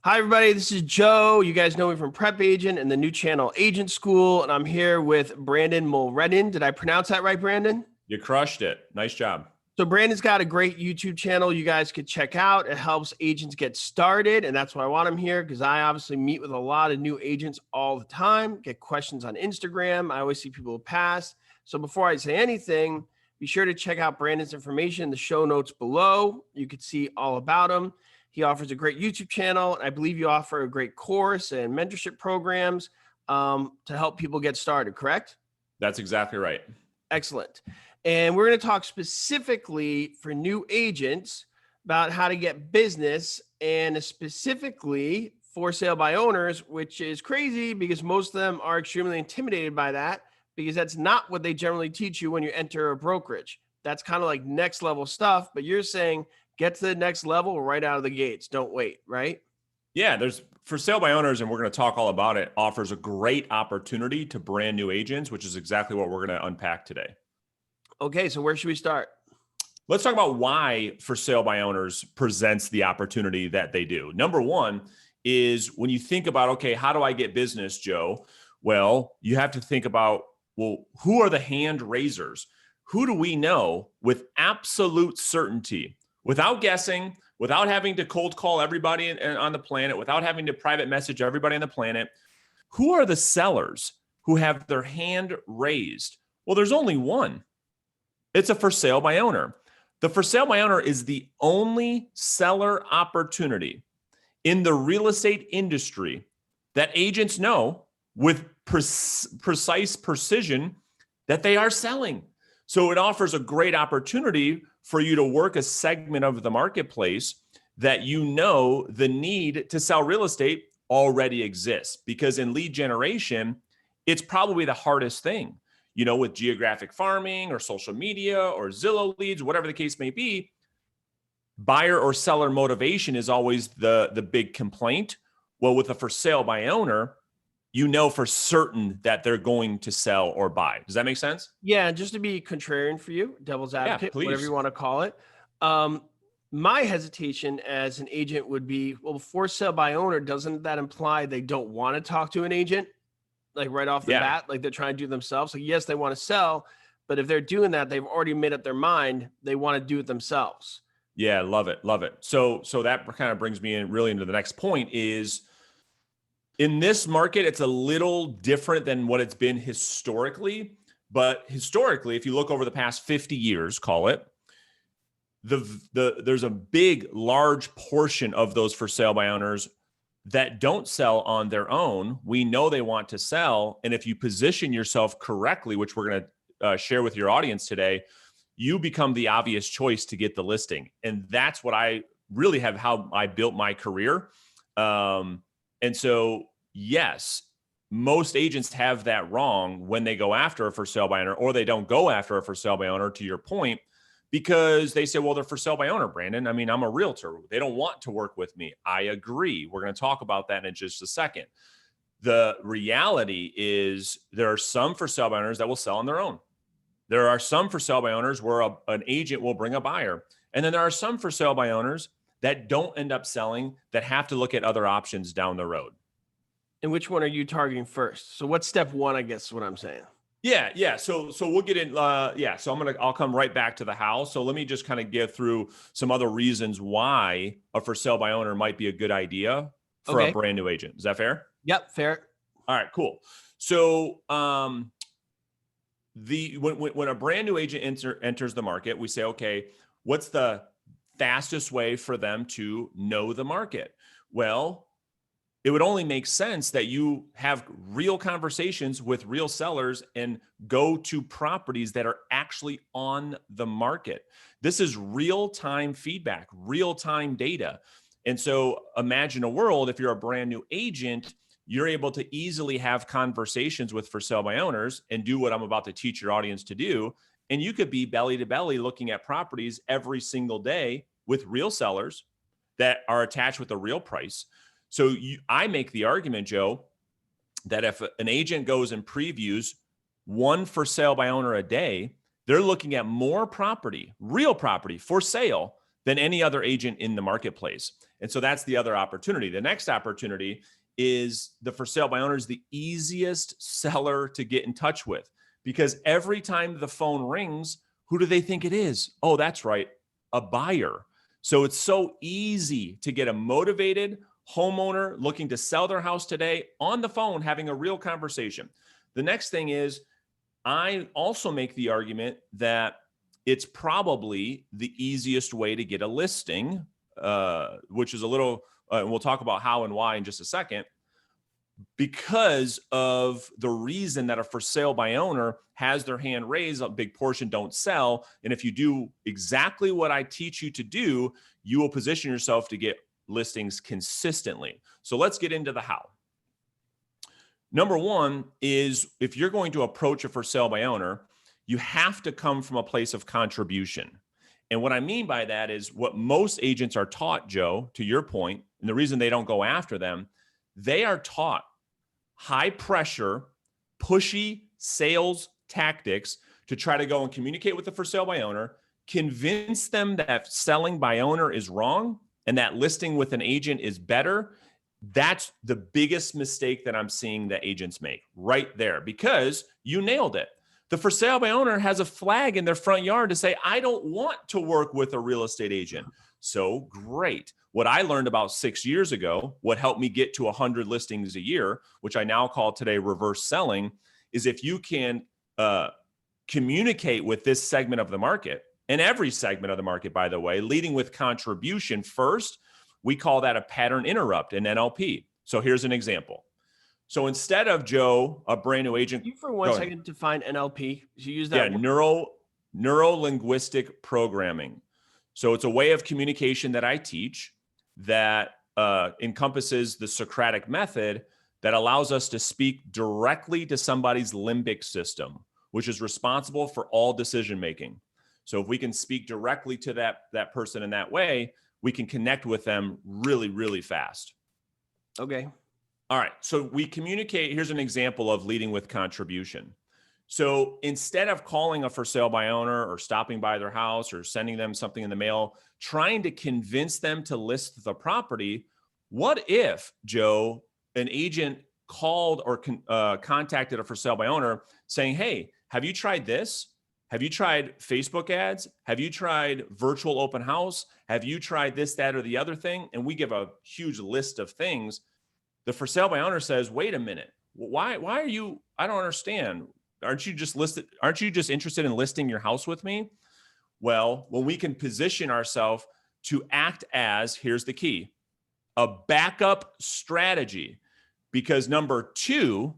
Hi, everybody. This is Joe. You guys know me from Prep Agent and the new channel Agent School. And I'm here with Brandon Mulrenin. Did I pronounce that right, Brandon? You crushed it. Nice job. So, Brandon's got a great YouTube channel you guys could check out. It helps agents get started. And that's why I want him here because I obviously meet with a lot of new agents all the time, get questions on Instagram. I always see people pass. So, before I say anything, be sure to check out Brandon's information in the show notes below. You could see all about him. He offers a great YouTube channel. And I believe you offer a great course and mentorship programs to help people get started, correct? That's exactly right. Excellent. And we're going to talk specifically for new agents about how to get business and specifically for sale by owners, which is crazy because most of them are extremely intimidated by that because that's not what they generally teach you when you enter a brokerage. That's kind of like next level stuff, but you're saying get to the next level right out of the gates. Don't wait, right? Yeah, there's for sale by owners, and we're going to talk all about it, offers a great opportunity to brand new agents, which is exactly what we're going to unpack today. Okay, so where should we start? Let's talk about why for sale by owners presents the opportunity that they do. Number one is when you think about, okay, how do I get business, Joe? Well, you have to think about, well, who are the hand raisers? Who do we know with absolute certainty, without guessing, without having to cold call everybody on the planet, without having to private message everybody on the planet? Who are the sellers who have their hand raised? Well, there's only one. It's a for sale by owner. The for sale by owner is the only seller opportunity in the real estate industry that agents know with precise precision that they are selling. So it offers a great opportunity for you to work a segment of the marketplace that you know the need to sell real estate already exists. Because in lead generation, it's probably the hardest thing. You know, with geographic farming or social media or Zillow leads, whatever the case may be, buyer or seller motivation is always the big complaint. Well, with a for sale by owner, you know for certain that they're going to sell or buy. Does that make sense? Yeah, just to be contrarian for you, devil's advocate, Yeah, whatever please. you want to call it. My hesitation as an agent would be, well, for sale by owner, doesn't that imply they don't want to talk to an agent? Like right off the Yeah. bat, like they're trying to do themselves. Like, yes, they want to sell, but if they're doing that, they've already made up their mind. They want to do it themselves. Yeah, love it. Love it. So that kind of brings me in really into the next point is in this market, it's a little different than what it's been historically. But historically, if you look over the past 50 years, call it, there's a big, large portion of those for sale by owners that don't sell on their own. We know they want to sell. And if you position yourself correctly, which we're going to share with your audience today, you become the obvious choice to get the listing. And that's what I really have, how I built my career. And so, yes, most agents have that wrong when they go after a for sale by owner, or they don't go after a for sale by owner, to your point, because they say, well, they're for sale by owner, Brandon. I mean, I'm a realtor. They don't want to work with me. I agree. We're going to talk about that in just a second. The reality is there are some for sale by owners that will sell on their own. There are some for sale by owners where an agent will bring a buyer. And then there are some for sale by owners that don't end up selling, that have to look at other options down the road. And which one are you targeting first? So what's step one, I guess is what I'm saying. Yeah. So we'll get in. So I'll come right back to the how. So let me just kind of get through some other reasons why a for sale by owner might be a good idea for a brand new agent. Is that fair? Yep, fair. All right, cool. So when a brand new agent enters the market, we say, okay, what's the fastest way for them to know the market? Well, it would only make sense that you have real conversations with real sellers and go to properties that are actually on the market. This is real-time feedback, real-time data. And so imagine a world, if you're a brand new agent, you're able to easily have conversations with for sale by owners and do what I'm about to teach your audience to do. And you could be belly to belly looking at properties every single day with real sellers that are attached with a real price. So I make the argument, Joe, that if an agent goes and previews one for sale by owner a day, they're looking at more property, real property for sale, than any other agent in the marketplace. And so that's the other opportunity. The next opportunity is the for sale by owner is the easiest seller to get in touch with, because every time the phone rings, who do they think it is? Oh, that's right, a buyer. So it's so easy to get a motivated homeowner looking to sell their house today on the phone, having a real conversation. The next thing is, I also make the argument that it's probably the easiest way to get a listing, which is a little, we'll talk about how and why in just a second, because of the reason that a for sale by owner has their hand raised, a big portion don't sell. And if you do exactly what I teach you to do, you will position yourself to get listings consistently. So let's get into the how. Number one is, if you're going to approach a for sale by owner, you have to come from a place of contribution. And what I mean by that is what most agents are taught, Joe, to your point, and the reason they don't go after them, they are taught high pressure, pushy sales tactics to try to go and communicate with the for sale by owner, convince them that selling by owner is wrong and that listing with an agent is better. That's the biggest mistake that I'm seeing that agents make right there, because you nailed it. The for sale by owner has a flag in their front yard to say, I don't want to work with a real estate agent. So great. What I learned about 6 years ago, what helped me get to 100 listings a year, which I now call today reverse selling, is if you can communicate with this segment of the market, and every segment of the market, by the way, leading with contribution first, we call that a pattern interrupt in NLP. So here's an example. So instead of, Joe, a brand new agent. You for one second define NLP. You use that. Yeah, neuro-linguistic programming. So it's a way of communication that I teach that encompasses the Socratic method that allows us to speak directly to somebody's limbic system, which is responsible for all decision making. So if we can speak directly to that person in that way, we can connect with them really, really fast. Okay. All right. So we communicate. Here's an example of leading with contribution. So instead of calling a for sale by owner or stopping by their house or sending them something in the mail, trying to convince them to list the property, what if, Joe, an agent called or contacted a for sale by owner saying, hey, have you tried this? Have you tried Facebook ads? Have you tried virtual open house? Have you tried this, that, or the other thing? And we give a huge list of things. The for sale by owner says, wait a minute, why are you, I don't understand. Aren't you just interested in listing your house with me? Well, when we can position ourselves to act as, here's the key, a backup strategy. Because number two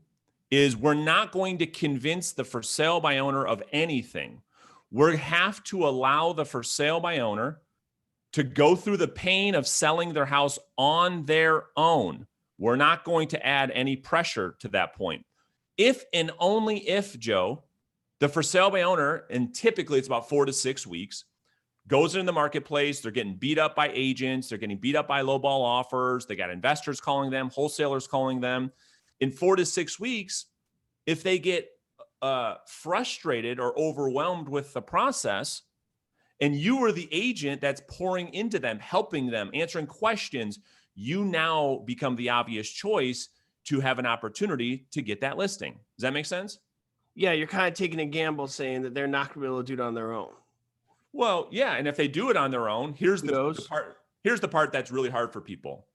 is, we're not going to convince the for sale by owner of anything. We have to allow the for sale by owner to go through the pain of selling their house on their own. We're not going to add any pressure to that point. If and only if, Joe, the for sale by owner, and typically it's about 4 to 6 weeks, goes into the marketplace, they're getting beat up by agents, they're getting beat up by lowball offers, they got investors calling them, wholesalers calling them. In 4 to 6 weeks, if they get frustrated or overwhelmed with the process, and you are the agent that's pouring into them, helping them, answering questions, you now become the obvious choice to have an opportunity to get that listing. Does that make sense? Yeah, you're kind of taking a gamble saying that they're not going to be able to do it on their own. Well, yeah, and if they do it on their own, here's the part. Here's the part that's really hard for people.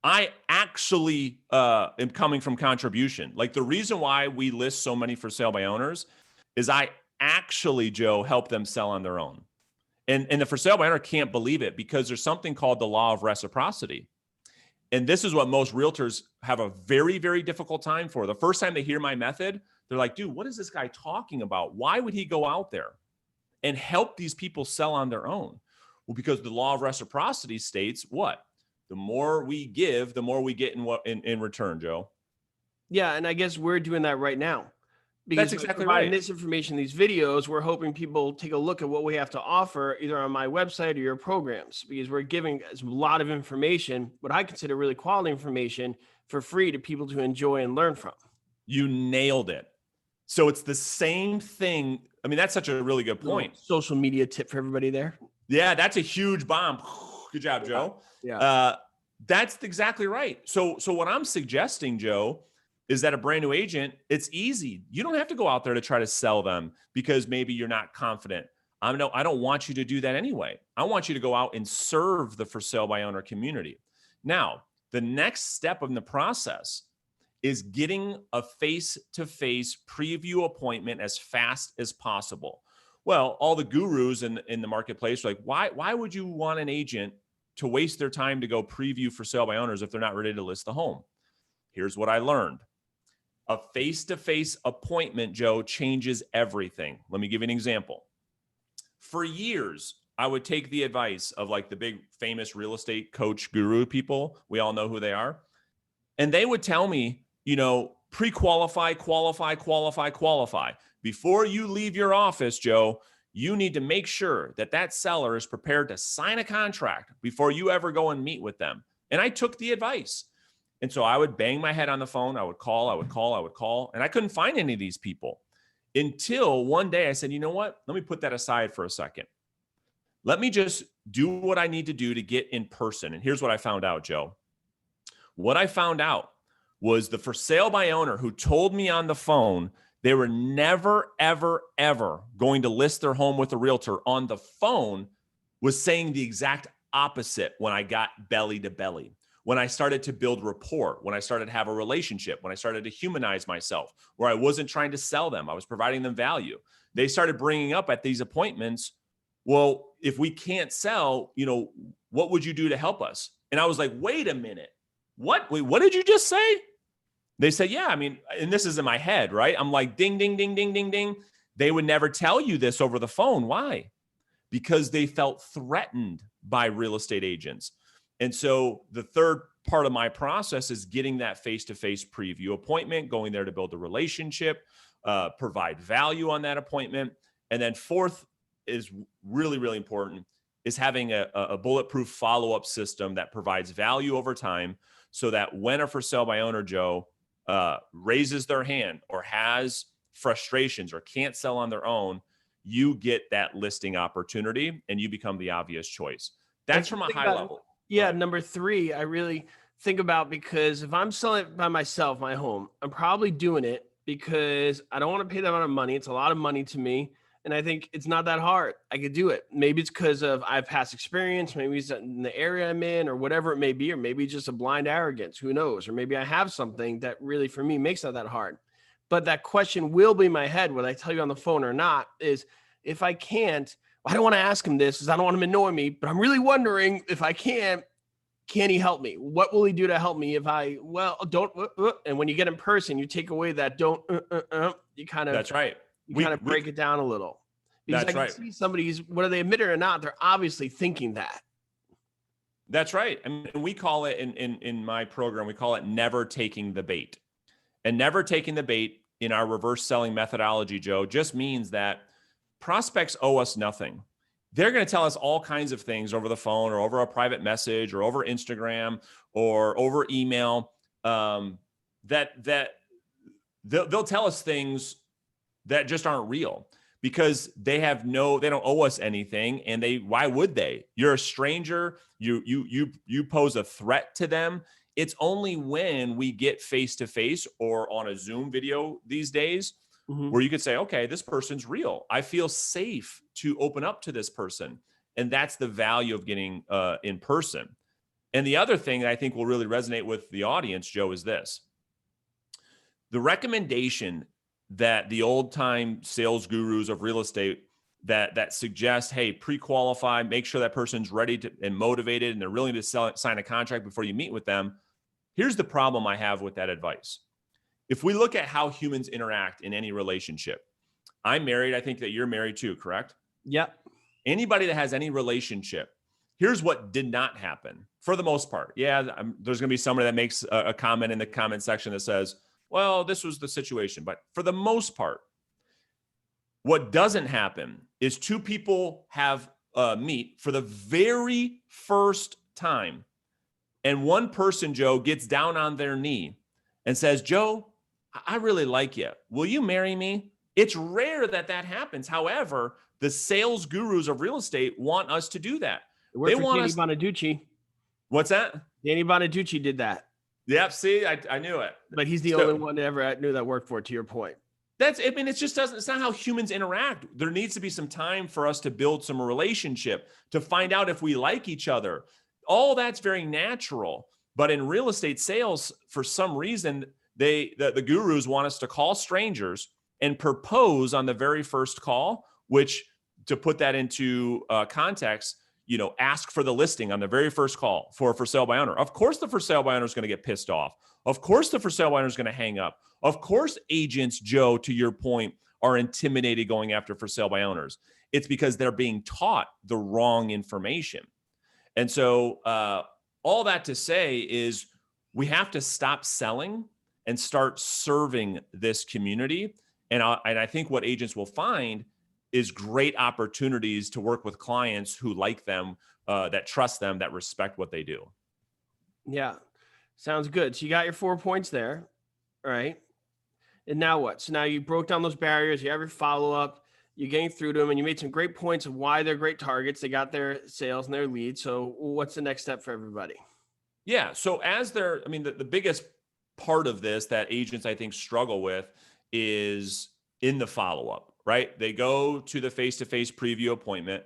I actually am coming from contribution. Like, the reason why we list so many for sale by owners is I actually, Joe, help them sell on their own. And the for sale by owner can't believe it, because there's something called the Law of Reciprocity. And this is what most realtors have a very, very difficult time for. The first time they hear my method, they're like, dude, what is this guy talking about? Why would he go out there and help these people sell on their own? Well, because the Law of Reciprocity states what? The more we give, the more we get in return, Joe. Yeah, and I guess we're doing that right now. Because that's exactly providing right. This information, these videos, we're hoping people take a look at what we have to offer either on my website or your programs, because we're giving a lot of information, what I consider really quality information, for free to people to enjoy and learn from. You nailed it. So it's the same thing. I mean, that's such a really good point. Social media tip for everybody there. Yeah, that's a huge bomb. Good job, Joe. Yeah. That's exactly right. So what I'm suggesting, Joe, is that a brand new agent, it's easy. You don't have to go out there to try to sell them because maybe you're not confident. I don't want you to do that anyway. I want you to go out and serve the for sale by owner community. Now, the next step in the process is getting a face-to-face preview appointment as fast as possible. Well, all the gurus in the marketplace are like, why would you want an agent to waste their time to go preview for sale by owners if they're not ready to list the home? Here's what I learned. A face-to-face appointment, Joe, changes everything. Let me give you an example. For years, I would take the advice of like the big famous real estate coach guru people. We all know who they are. And they would tell me, pre-qualify, qualify. Before you leave your office, Joe, you need to make sure that seller is prepared to sign a contract before you ever go and meet with them. And I took the advice. And so I would bang my head on the phone. I would call. And I couldn't find any of these people until one day I said, you know what? Let me put that aside for a second. Let me just do what I need to do to get in person. And here's what I found out, Joe. What I found out was the for sale by owner who told me on the phone they were never, ever, ever going to list their home with a realtor on the phone was saying the exact opposite when I got belly to belly. When I started to build rapport, when I started to have a relationship, when I started to humanize myself, where I wasn't trying to sell them, I was providing them value. They started bringing up at these appointments, well, if we can't sell, what would you do to help us? And I was like, wait a minute. What? Wait, what did you just say? They said, yeah, and this is in my head, right? I'm like, ding, ding, ding, ding, ding, ding. They would never tell you this over the phone. Why? Because they felt threatened by real estate agents. And so the third part of my process is getting that face-to-face preview appointment, going there to build a relationship, provide value on that appointment. And then fourth is really, really important, is having a bulletproof follow-up system that provides value over time so that when a for sale by owner, Joe, raises their hand or has frustrations or can't sell on their own, you get that listing opportunity and you become the obvious choice. That's from a high level. Yeah. Number 3, I really think about, because if I'm selling it by myself, my home, I'm probably doing it because I don't want to pay that amount of money. It's a lot of money to me. And I think it's not that hard. I could do it. Maybe it's because I have past experience. Maybe it's in the area I'm in or whatever it may be, or maybe just a blind arrogance. Who knows? Or maybe I have something that really for me makes that hard. But that question will be in my head, whether I tell you on the phone or not, is if I can't, I don't want to ask him this because I don't want him to annoy me, but I'm really wondering if I can he help me? What will he do to help me if don't, and when you get in person, you take away that don't, you kind of, that's right. You kind of break it down a little. Because that's I can see somebody's, whether they admit it or not, they're obviously thinking that. That's right. And we call it in my program, we call it never taking the bait. And never taking the bait in our reverse selling methodology, Joe, just means that prospects owe us nothing. They're going to tell us all kinds of things over the phone or over a private message or over Instagram or over email, that they'll tell us things that just aren't real because they don't owe us anything. And why would they? You're a stranger. You pose a threat to them. It's only when we get face-to-face or on a Zoom video these days where you could say, okay, this person's real. I feel safe to open up to this person. And that's the value of getting in person. And the other thing that I think will really resonate with the audience, Joe, is this. The recommendation that the old-time sales gurus of real estate that suggest, hey, pre-qualify, make sure that person's ready to and motivated and they're willing to sign a contract before you meet with them. Here's the problem I have with that advice. If we look at how humans interact in any relationship, I'm married. I think that you're married too, correct? Yep. Anybody that has any relationship, here's what did not happen for the most part. Yeah, there's going to be somebody that makes a comment in the comment section that says, well, this was the situation. But for the most part, what doesn't happen is two people have meet for the very first time. And one person, Joe, gets down on their knee and says, Joe, I really like you. Will you marry me? It's rare that happens. However, the sales gurus of real estate want us to do that. It worked They for want Danny us. Bonaducci. What's that? Danny Bonaducci did that. Yep. See, I knew it. But he's the only one that ever knew that worked for, to your point. It just doesn't, it's not how humans interact. There needs to be some time for us to build some relationship, to find out if we like each other. All that's very natural. But in real estate sales, for some reason, the gurus want us to call strangers and propose on the very first call, which, to put that into context, ask for the listing on the very first call for sale by owner. Of course, the for sale by owner is going to get pissed off. Of course, the for sale by owner is going to hang up. Of course, agents, Joe, to your point, are intimidated going after for sale by owners. It's because they're being taught the wrong information. And so all that to say is we have to stop selling and start serving this community. And I think what agents will find is great opportunities to work with clients who like them, that trust them, that respect what they do. Yeah. Sounds good. So you got your 4 points there, right? And now what? So now you broke down those barriers, you have your follow-up, you're getting through to them, and you made some great points of why they're great targets. They got their sales and their leads. So what's the next step for everybody? Yeah. So the biggest part of this that agents, I think, struggle with is in the follow-up, right? They go to the face-to-face preview appointment.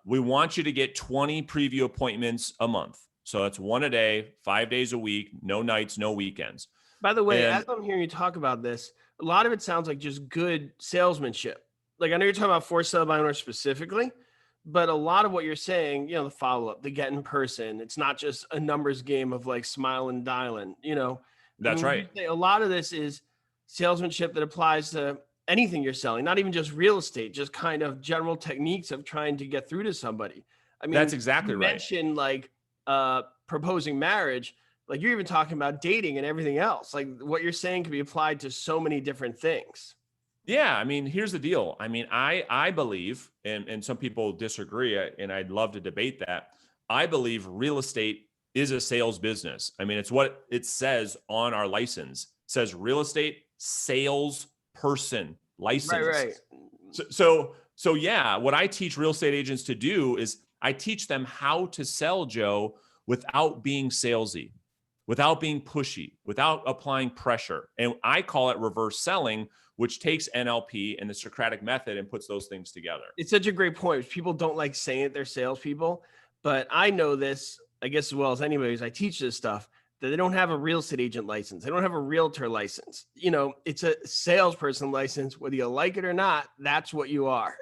We want you to get 20 preview appointments a month. So that's one a day, 5 days a week, no nights, no weekends. By the way, as I'm hearing you talk about this, a lot of it sounds like just good salesmanship. Like, I know you're talking about for sale by owner specifically, but a lot of what you're saying, the follow-up, the get in person, it's not just a numbers game of like smiling and dialing, That's right. A lot of this is salesmanship that applies to anything you're selling, not even just real estate, just kind of general techniques of trying to get through to somebody. I mean, that's exactly right. You mentioned like proposing marriage, like you're even talking about dating and everything else. Like what you're saying can be applied to so many different things. Yeah. I mean, here's the deal. I mean, I believe, and some people disagree, and I'd love to debate that. I believe real estate is a sales business. I mean, it's what it says on our license. It says real estate sales person license. Right. So yeah, what I teach real estate agents to do is I teach them how to sell, Joe, without being salesy, without being pushy, without applying pressure. And I call it reverse selling, which takes NLP and the Socratic method and puts those things together. It's such a great point. People don't like saying it, they're salespeople, but I know this, I guess, as well as anybody, as I teach this stuff, that they don't have a real estate agent license. They don't have a realtor license. It's a salesperson license, whether you like it or not. That's what you are,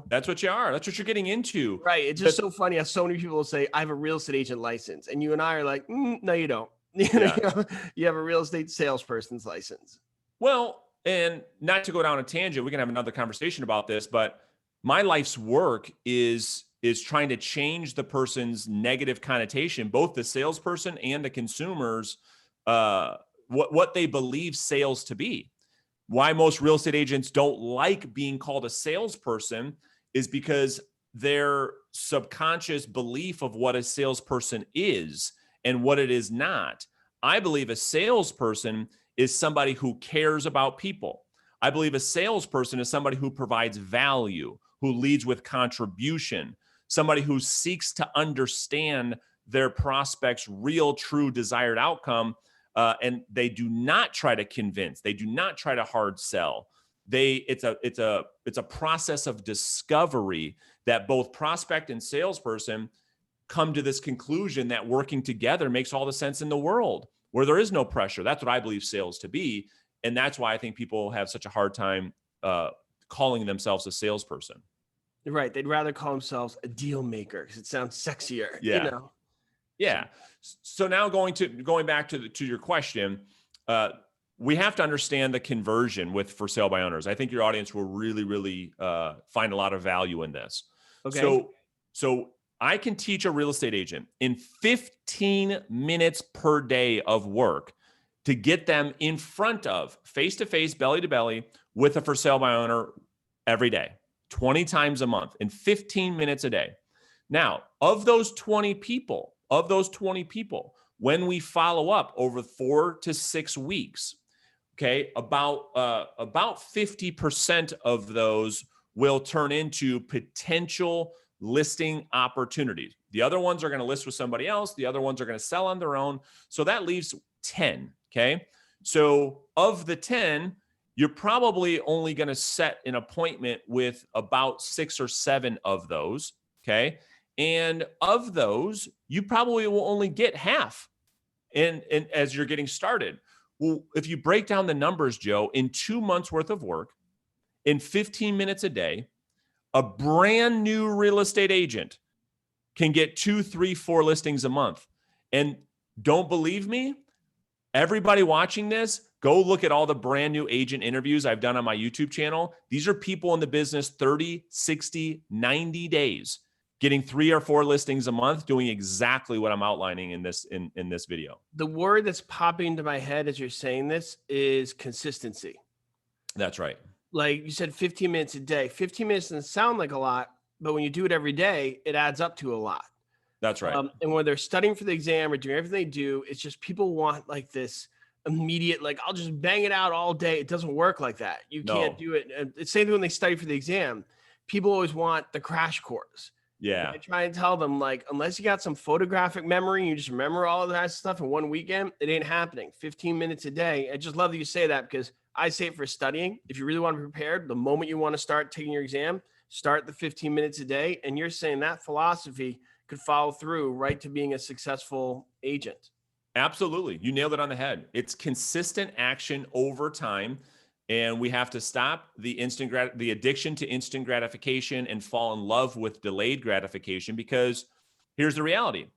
That's what you are. That's what you're getting into. Right. It's just so funny how so many people will say, I have a real estate agent license. And you and I are like, no, you don't. Yeah. You have a real estate salesperson's license. Well, and not to go down a tangent, we can have another conversation about this, but my life's work is trying to change the person's negative connotation, both the salesperson and the consumers, what they believe sales to be. Why most real estate agents don't like being called a salesperson is because their subconscious belief of what a salesperson is and what it is not. I believe a salesperson is somebody who cares about people. I believe a salesperson is somebody who provides value, who leads with contribution, somebody who seeks to understand their prospect's real, true, desired outcome, and they do not try to convince. They do not try to hard sell. It's a process of discovery that both prospect and salesperson come to this conclusion that working together makes all the sense in the world, where there is no pressure. That's what I believe sales to be, and that's why I think people have such a hard time calling themselves a salesperson. Right. They'd rather call themselves a deal maker because it sounds sexier. Yeah. Yeah. So now going back to your question, we have to understand the conversion with for sale by owners. I think your audience will really, really find a lot of value in this. Okay. So I can teach a real estate agent in 15 minutes per day of work to get them in front of face-to-face, belly-to-belly with a for sale by owner every day, 20 times a month in 15 minutes a day. Now, of those 20 people, when we follow up over 4 to 6 weeks, okay, about 50% of those will turn into potential listing opportunities. The other ones are going to list with somebody else. The other ones are going to sell on their own. So that leaves 10. Okay. So of the 10, you're probably only going to set an appointment with about 6 or 7 of those. Okay. And of those, you probably will only get half. And as you're getting started. Well, if you break down the numbers, Joe, in 2 months worth of work, in 15 minutes a day, a brand new real estate agent can get 2, 3, 4 listings a month. And don't believe me? Everybody watching this, go look at all the brand new agent interviews I've done on my YouTube channel. These are people in the business 30, 60, 90 days, getting 3 or 4 listings a month, doing exactly what I'm outlining in this video. The word that's popping into my head as you're saying this is consistency. That's right. Like you said, 15 minutes a day. 15 minutes doesn't sound like a lot, but when you do it every day, it adds up to a lot. That's right. And when they're studying for the exam or doing everything they do, it's just people want like this immediate, like, I'll just bang it out all day. It doesn't work like that. You can't do it. And it's the same thing when they study for the exam. People always want the crash course. Yeah. I try and tell them, like, unless you got some photographic memory, you just remember all of that stuff in one weekend, it ain't happening. 15 minutes a day. I just love that you say that, because I say it for studying. If you really want to be prepared, the moment you want to start taking your exam, start the 15 minutes a day. And you're saying that philosophy could follow through right to being a successful agent. Absolutely. You nailed it on the head. It's consistent action over time. And we have to stop the addiction to instant gratification and fall in love with delayed gratification, because here's the reality.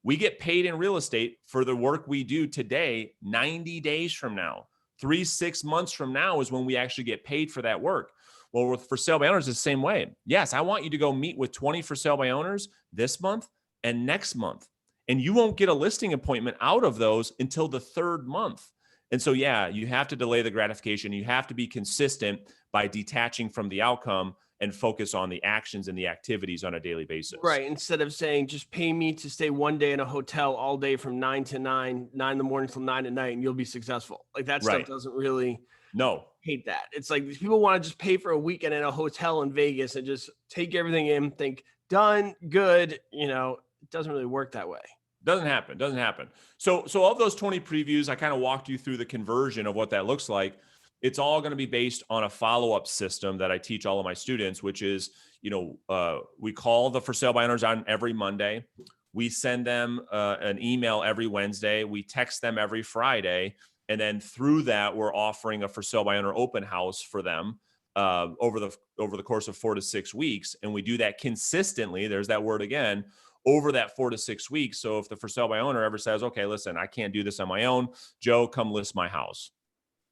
We get paid in real estate for the work we do today. 90 days from now, 3-6 months from now is when we actually get paid for that work. Well, with for sale by owners, it's the same way. Yes, I want you to go meet with 20 for sale by owners this month and next month. And you won't get a listing appointment out of those until the 3rd month. And so, yeah, you have to delay the gratification. You have to be consistent by detaching from the outcome and focus on the actions and the activities on a daily basis. Right. Instead of saying, just pay me to stay one day in a hotel all day from 9 to 9 in the morning till 9 at night, and you'll be successful. Like that stuff doesn't really. No. Hate that. It's like people want to just pay for a weekend in a hotel in Vegas and just take everything in, think done, good. You know, it doesn't really work that way. Doesn't happen. So of those 20 previews, I kind of walked you through the conversion of what that looks like. It's all going to be based on a follow-up system that I teach all of my students, which is, we call the for sale by owners on every Monday. We send them an email every Wednesday. We text them every Friday. And then through that, we're offering a for sale by owner open house for them over the course of 4 to 6 weeks. And we do that consistently. There's that word again, over that 4 to 6 weeks. So if the for sale by owner ever says, okay, listen, I can't do this on my own, Joe, come list my house.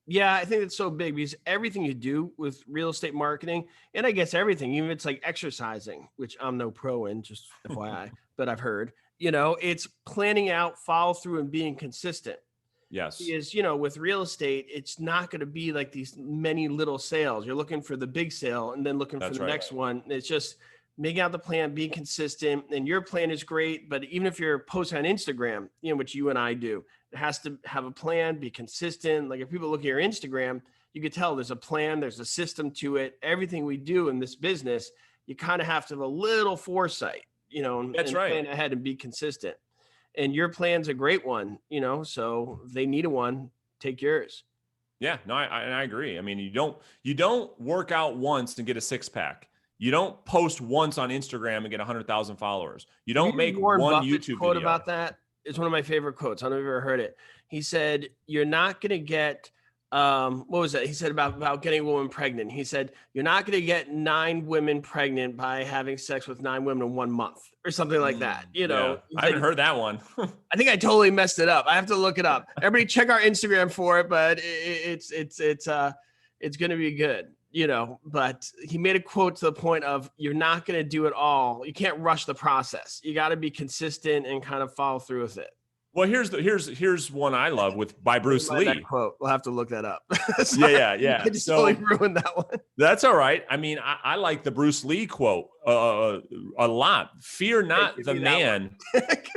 Yeah, I think it's so big, because everything you do with real estate marketing, and I guess everything, even if it's like exercising, which I'm no pro in, just FYI, but I've heard, it's planning out, follow through, and being consistent. Yes. Because, with real estate, it's not going to be like these many little sales. You're looking for the big sale and then looking for the next one. It's just making out the plan, being consistent. And your plan is great. But even if you're posting on Instagram, which you and I do, it has to have a plan, be consistent. Like if people look at your Instagram, you could tell there's a plan, there's a system to it. Everything we do in this business, you kind of have to have a little foresight, and plan ahead and be consistent. And your plan's a great one, so they need a one, take yours. Yeah, no, I agree. I mean, you don't work out once and get a 6-pack. You don't post once on Instagram and get 100,000 followers. You don't make Warren one Buffett's YouTube quote video. About that. It's one of my favorite quotes. I don't know if you've ever heard it. He said, you're not going to get, what was that? He said about getting a woman pregnant. He said, you're not going to get 9 women pregnant by having sex with 9 women in 1 month or something like that. Yeah. I haven't heard that one. I think I totally messed it up. I have to look it up. Everybody check our Instagram for it, but it's going to be good, but he made a quote to the point of, you're not going to do it all. You can't rush the process. You got to be consistent and kind of follow through with it. Well, here's one I love by Bruce Lee. That quote. We'll have to look that up. Yeah. I just totally ruined that one. That's all right. I mean, I like the Bruce Lee quote a lot. Fear not the man.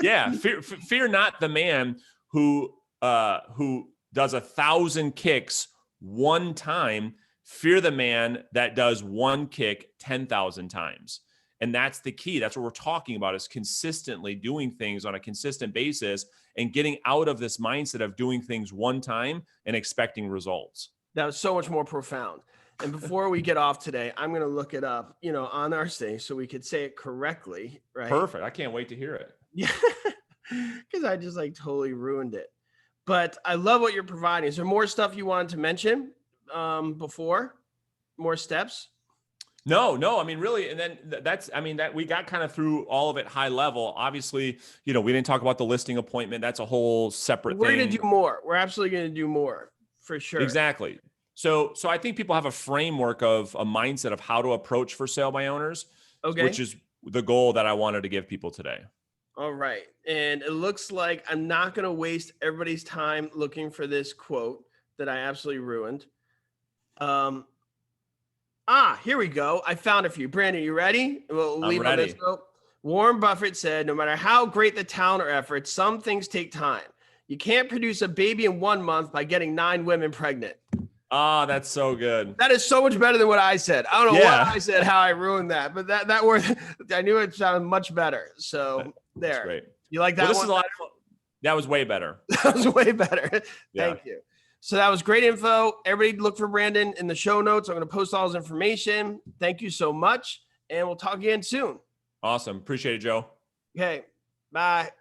Yeah, fear not the man who does 1,000 kicks one time. Fear the man that does one kick 10,000 times. And that's the key. That's what we're talking about, is consistently doing things on a consistent basis and getting out of this mindset of doing things one time and expecting results. That was so much more profound. And before we get off today, I'm going to look it up, on our stage so we could say it correctly, right? Perfect. I can't wait to hear it. Yeah, because I just totally ruined it. But I love what you're providing. Is there more stuff you wanted to mention before? More steps? No, I mean, really. And then that we got kind of through all of it high level. Obviously, we didn't talk about the listing appointment. That's a whole separate thing. We're going to do more. We're absolutely going to do more for sure. Exactly. So I think people have a framework of a mindset of how to approach for sale by owners, which is the goal that I wanted to give people today. All right. And it looks like I'm not going to waste everybody's time looking for this quote that I absolutely ruined. Here we go. I found it for you. Brandon, you ready? We'll leave on this note. Warren Buffett said, no matter how great the talent or effort, some things take time. You can't produce a baby in 1 month by getting 9 women pregnant. Ah, that's so good. That is so much better than what I said. I don't know what I said, how I ruined that, but that word, I knew it sounded much better. So there. That's great. You like that one? That was way better. That was way better. Thank you. So that was great info. Everybody look for Brandon in the show notes. I'm going to post all his information. Thank you so much. And we'll talk again soon. Awesome. Appreciate it, Joe. Okay. Bye.